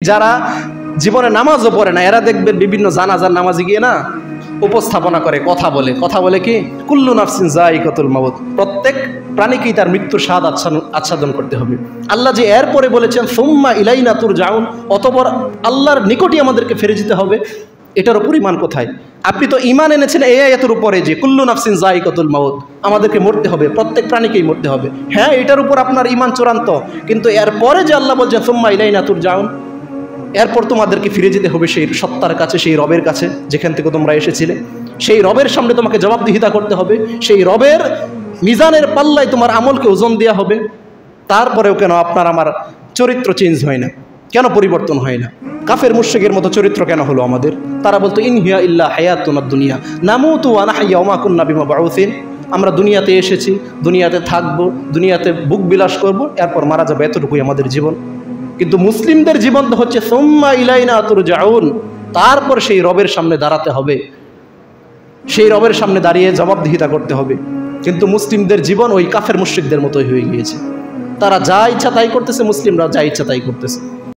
যারা জীবনে নামাজও পড়ে না, এরা দেখবেন বিভিন্ন জানাজার নামাজে গিয়ে না উপস্থাপনা করে, কথা বলে কি কুল্লু নাফসিন যায়িকাতুল মাউত, প্রত্যেক প্রাণীকেই তার মৃত্যুর স্বাদ আচ্ছাদন করতে হবে। আল্লাহ যে এরপরে বলেছেন সুম্মা ইলাইনা তুরজাউন, অতঃপর আল্লাহর নিকটই আমাদেরকে ফিরে যেতে হবে, এটারও পরিমাণ কোথায়? আপনি তো ঈমান এনেছেন এই আয়াতের উপরে যে কুল্লু নাফসিন যায়িকাতুল মাউত, আমাদেরকে মরতে হবে, প্রত্যেক প্রাণীকেই মরতে হবে। হ্যাঁ, এটার উপর আপনার ঈমান চূড়ান্ত, কিন্তু এরপরে যে আল্লাহ বলছেন সুম্মা ইলাইনা তুরজাউন, এরপর তোমাদেরকে ফিরে যেতে হবে সেই সত্তার কাছে, সেই রবের কাছে যেখান থেকে তোমরা এসেছিলে। সেই রবের সামনে তোমাকে জবাবদিহিতা করতে হবে, সেই রবের মিজানের পাল্লায় তোমার আমলকে ওজন দেওয়া হবে। তারপরেও কেন আপনার আমার চরিত্র চেঞ্জ হয় না, কেন পরিবর্তন হয় না? কাফের মুশরিকের মতো চরিত্র কেন হলো আমাদের? তারা বলতো ইন হিয়া ইল্লা হায়াতুনা দুনিয়া নামুতু ওয়া নাহইয়া ওয়া মা কুন্না বিমাবউসিন, আমরা দুনিয়াতে এসেছি, দুনিয়াতে থাকবো, দুনিয়াতে বুক বিলাস করব, এরপর মারা যাবে, এতটুকুই আমাদের জীবন। কিন্তু মুসলিমদের জীবন তো হচ্ছে সুম্মা ইলাইনা তুরজাউন, তারপর সেই রবের সামনে দাঁড়াতে হবে, সেই রবের সামনে দাঁড়িয়ে জবাবদিহিতা করতে হবে। কিন্তু মুসলিমদের জীবন ওই কাফের মুশরিকদের মতোই হয়ে গিয়েছে, তারা যা ইচ্ছা তাই করতেছে, মুসলিমরা যা ইচ্ছা তাই করতেছে।